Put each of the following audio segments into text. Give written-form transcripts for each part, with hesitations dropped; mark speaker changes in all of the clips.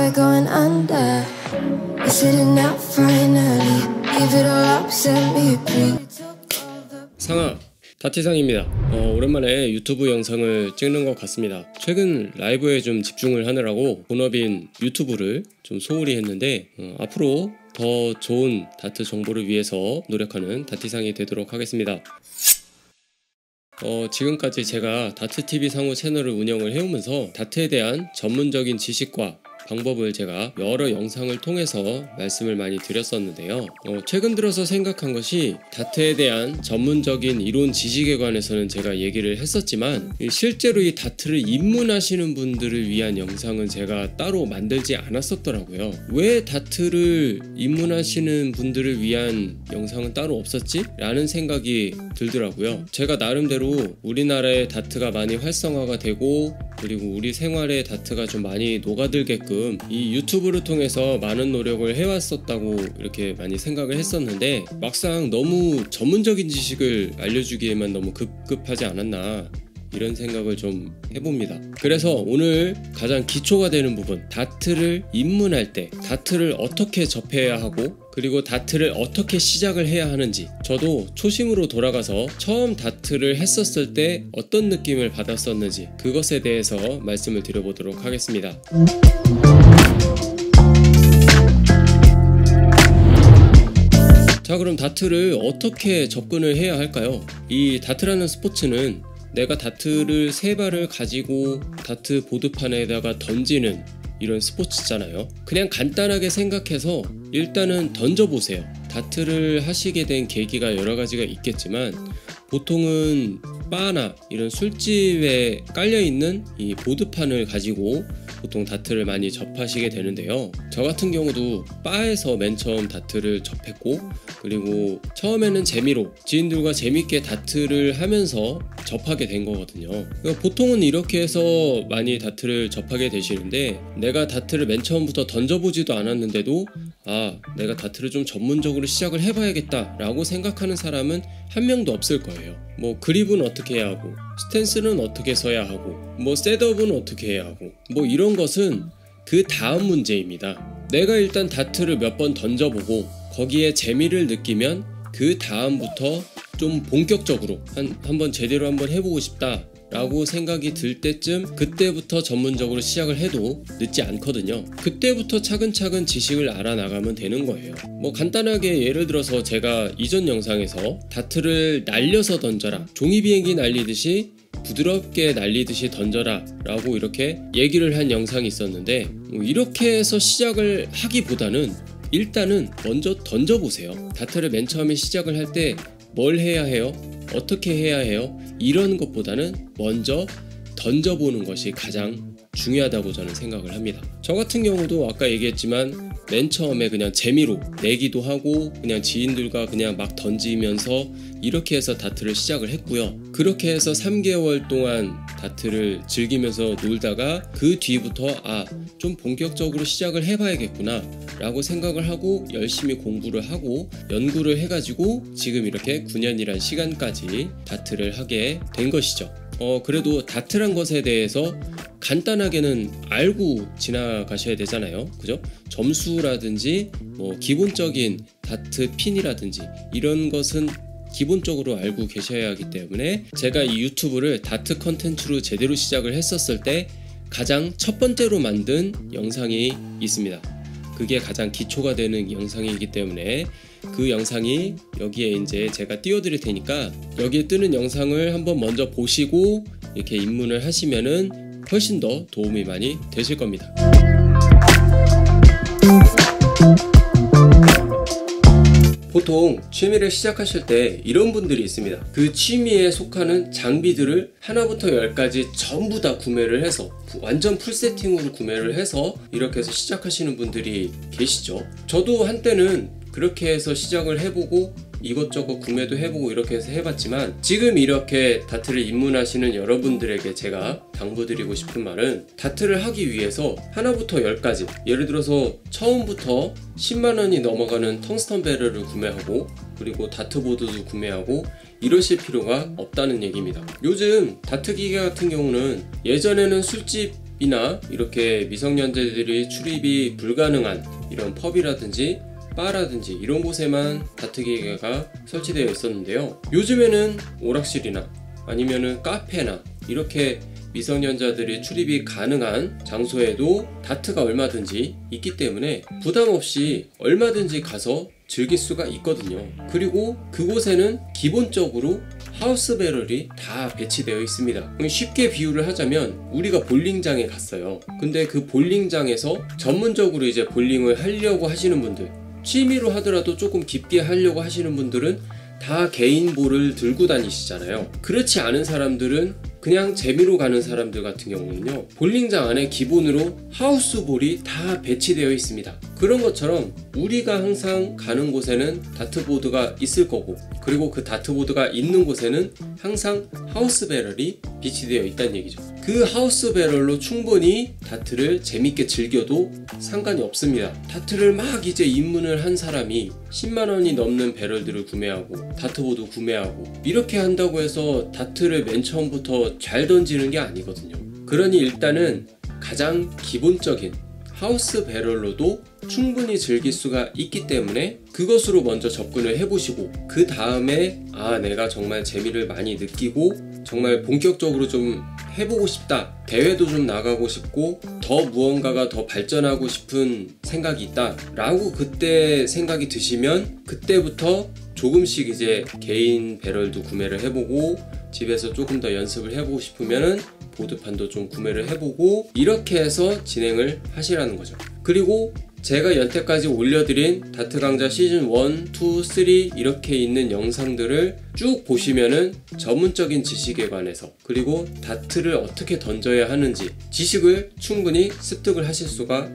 Speaker 1: we're going under. We're sitting out finally. Give it all up, set me free.
Speaker 2: 상아, 다티상입니다. 오랜만에 유튜브 영상을 찍는 것 같습니다. 최근 라이브에 좀 집중을 하느라고 본업인 유튜브를 좀 소홀히 했는데 앞으로 더 좋은 다트 정보를 위해서 노력하는 다티상이 되도록 하겠습니다. 지금까지 제가 다트TV 상호 채널을 운영을 해오면서 다트에 대한 전문적인 지식과 방법을 제가 여러 영상을 통해서 말씀을 많이 드렸었는데요. 최근 들어서 생각한 것이 다트에 대한 전문적인 이론 지식에 관해서는 제가 얘기를 했었지만 실제로 이 다트를 입문하시는 분들을 위한 영상은 제가 따로 만들지 않았었더라고요. 왜 다트를 입문하시는 분들을 위한 영상은 따로 없었지? 라는 생각이 들더라고요. 제가 나름대로 우리나라의 다트가 많이 활성화가 되고 그리고 우리 생활에 다트가 좀 많이 녹아들게끔 이 유튜브를 통해서 많은 노력을 해왔었다고 이렇게 많이 생각을 했었는데 막상 너무 전문적인 지식을 알려주기에만 너무 급급하지 않았나 이런 생각을 좀 해봅니다. 그래서 오늘 가장 기초가 되는 부분, 다트를 입문할 때 다트를 어떻게 접해야 하고 그리고 다트를 어떻게 시작을 해야 하는지, 저도 초심으로 돌아가서 처음 다트를 했었을 때 어떤 느낌을 받았었는지 그것에 대해서 말씀을 드려보도록 하겠습니다. 자, 그럼 다트를 어떻게 접근을 해야 할까요? 이 다트라는 스포츠는 내가 다트를 3발을 가지고 다트 보드판에다가 던지는 이런 스포츠잖아요. 그냥 간단하게 생각해서 일단은 던져보세요. 다트를 하시게 된 계기가 여러 가지가 있겠지만 보통은 바나 이런 술집에 깔려있는 이 보드판을 가지고 보통 다트를 많이 접하시게 되는데요. 저 같은 경우도 바에서 맨 처음 다트를 접했고 그리고 처음에는 재미로 지인들과 재밌게 다트를 하면서 접하게 된 거거든요. 그러니까 보통은 이렇게 해서 많이 다트를 접하게 되시는데 내가 다트를 맨 처음부터 던져보지도 않았는데도 내가 다트를 좀 전문적으로 시작을 해봐야겠다 라고 생각하는 사람은 한 명도 없을 거예요. 뭐 그립은 어떻게 해야 하고 스탠스는 어떻게 서야 하고 뭐 셋업은 어떻게 해야 하고 뭐 이런 것은 그 다음 문제입니다. 내가 일단 다트를 몇 번 던져보고 거기에 재미를 느끼면 그 다음부터 좀 본격적으로 한번 제대로 한번 해보고 싶다 라고 생각이 들 때쯤 그때부터 전문적으로 시작을 해도 늦지 않거든요. 그때부터 차근차근 지식을 알아나가면 되는 거예요. 뭐 간단하게 예를 들어서 제가 이전 영상에서 다트를 날려서 던져라, 종이비행기 날리듯이 부드럽게 날리듯이 던져라 라고 이렇게 얘기를 한 영상이 있었는데 이렇게 해서 시작을 하기보다는 일단은 먼저 던져보세요. 다트를 맨 처음에 시작을 할 때 뭘 해야 해요? 어떻게 해야 해요? 이런 것보다는 먼저 던져보는 것이 가장 중요하다고 저는 생각을 합니다. 저 같은 경우도 아까 얘기했지만 맨 처음에 그냥 재미로 내기도 하고 그냥 지인들과 그냥 막 던지면서 이렇게 해서 다트를 시작을 했고요. 그렇게 해서 3개월 동안 다트를 즐기면서 놀다가 그 뒤부터 좀 본격적으로 시작을 해봐야겠구나 라고 생각을 하고 열심히 공부를 하고 연구를 해가지고 지금 이렇게 9년이란 시간까지 다트를 하게 된 것이죠. 그래도 다트란 것에 대해서 간단하게는 알고 지나가셔야 되잖아요. 그죠? 점수라든지 뭐 기본적인 다트 핀이라든지 이런 것은 기본적으로 알고 계셔야 하기 때문에 제가 이 유튜브를 다트 컨텐츠로 제대로 시작을 했었을 때 가장 첫 번째로 만든 영상이 있습니다. 그게 가장 기초가 되는 영상이기 때문에 그 영상이 여기에 이제 제가 띄워드릴 테니까 여기에 뜨는 영상을 한번 먼저 보시고 이렇게 입문을 하시면은 훨씬 더 도움이 많이 되실 겁니다. 보통 취미를 시작하실 때 이런 분들이 있습니다. 그 취미에 속하는 장비들을 하나부터 10까지 전부 다 구매를 해서 완전 풀세팅으로 구매를 해서 이렇게 해서 시작하시는 분들이 계시죠. 저도 한때는 그렇게 해서 시작을 해보고 이것저것 구매도 해보고 이렇게 해서 해봤지만 지금 이렇게 다트를 입문하시는 여러분들에게 제가 당부드리고 싶은 말은 다트를 하기 위해서 하나부터 10까지 예를 들어서 처음부터 10만원이 넘어가는 텅스턴 배럴을 구매하고 그리고 다트보드도 구매하고 이러실 필요가 없다는 얘기입니다. 요즘 다트 기계 같은 경우는 예전에는 술집 펍이나 이렇게 미성년자들이 출입이 불가능한 이런 펍이라든지 바라든지 이런 곳에만 다트 기계가 설치되어 있었는데요. 요즘에는 오락실이나 아니면은 카페나 이렇게 미성년자들이 출입이 가능한 장소에도 다트가 얼마든지 있기 때문에 부담 없이 얼마든지 가서 즐길 수가 있거든요. 그리고 그곳에는 기본적으로 하우스 배럴이 다 배치되어 있습니다. 쉽게 비유를 하자면 우리가 볼링장에 갔어요. 근데 그 볼링장에서 전문적으로 이제 볼링을 하려고 하시는 분들, 취미로 하더라도 조금 깊게 하려고 하시는 분들은 다 개인 볼을 들고 다니시잖아요. 그렇지 않은 사람들은 그냥 재미로 가는 사람들 같은 경우는요, 볼링장 안에 기본으로 하우스 볼이 다 배치되어 있습니다. 그런 것처럼 우리가 항상 가는 곳에는 다트보드가 있을 거고, 그리고 그 다트보드가 있는 곳에는 항상 하우스 배럴이 비치되어 있다는 얘기죠. 그 하우스 배럴로 충분히 다트를 재밌게 즐겨도 상관이 없습니다. 다트를 막 이제 입문을 한 사람이 10만원이 넘는 배럴들을 구매하고 다트보드 구매하고 이렇게 한다고 해서 다트를 맨 처음부터 잘 던지는 게 아니거든요. 그러니 일단은 가장 기본적인 하우스 배럴로도 충분히 즐길 수가 있기 때문에 그것으로 먼저 접근을 해보시고, 그 다음에 내가 정말 재미를 많이 느끼고 정말 본격적으로 좀 해보고 싶다, 대회도 좀 나가고 싶고 더 무언가가 더 발전하고 싶은 생각이 있다 라고 그때 생각이 드시면, 그때부터 조금씩 이제 개인 배럴도 구매를 해보고 집에서 조금 더 연습을 해보고 싶으면은 보드판도 좀 구매를 해보고 이렇게 해서 진행을 하시라는 거죠. 그리고 제가 여태까지 올려드린 다트 강좌 시즌 1, 2, 3 이렇게 있는 영상들을 쭉 보시면은 전문적인 지식에 관해서, 그리고 다트를 어떻게 던져야 하는지 지식을 충분히 습득을 하실 수가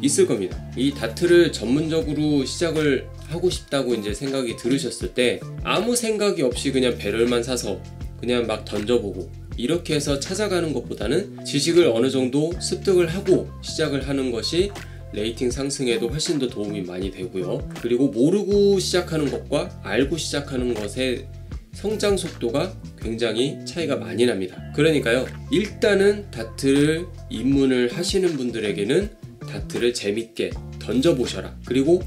Speaker 2: 있을 겁니다. 이 다트를 전문적으로 시작을 하고 싶다고 이제 생각이 들으셨을 때 아무 생각이 없이 그냥 배럴만 사서 그냥 막 던져보고 이렇게 해서 찾아가는 것보다는 지식을 어느 정도 습득을 하고 시작을 하는 것이 레이팅 상승에도 훨씬 더 도움이 많이 되고요. 그리고 모르고 시작하는 것과 알고 시작하는 것의 성장 속도가 굉장히 차이가 많이 납니다. 그러니까요, 일단은 다트를 입문을 하시는 분들에게는 다트를 재밌게 던져보셔라. 그리고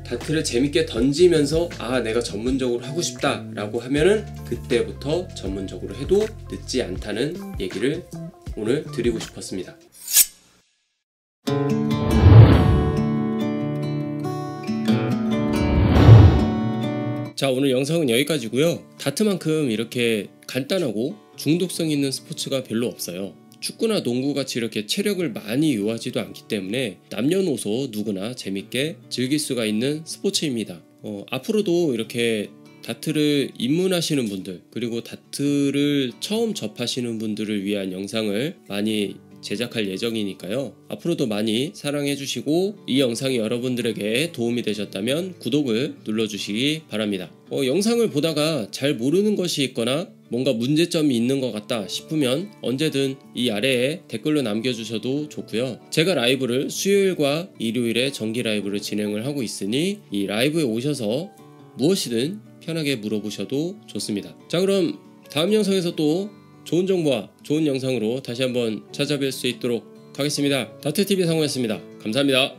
Speaker 2: 다트를 재밌게 던지면서 내가 전문적으로 하고 싶다 라고 하면은 그때부터 전문적으로 해도 늦지 않다는 얘기를 오늘 드리고 싶었습니다. 자, 오늘 영상은 여기까지고요. 다트만큼 이렇게 간단하고 중독성 있는 스포츠가 별로 없어요. 축구나 농구같이 이렇게 체력을 많이 요하지도 않기 때문에 남녀노소 누구나 재밌게 즐길 수가 있는 스포츠입니다. 앞으로도 이렇게 다트를 입문하시는 분들, 그리고 다트를 처음 접하시는 분들을 위한 영상을 많이 제작할 예정이니까요. 앞으로도 많이 사랑해 주시고, 이 영상이 여러분들에게 도움이 되셨다면 구독을 눌러주시기 바랍니다. 영상을 보다가 잘 모르는 것이 있거나 뭔가 문제점이 있는 것 같다 싶으면 언제든 이 아래에 댓글로 남겨주셔도 좋고요. 제가 라이브를 수요일과 일요일에 정기 라이브를 진행을 하고 있으니 이 라이브에 오셔서 무엇이든 편하게 물어보셔도 좋습니다. 자, 그럼 다음 영상에서 또 좋은 정보와 좋은 영상으로 다시 한번 찾아뵐 수 있도록 하겠습니다. 다트TV 상호였습니다. 감사합니다.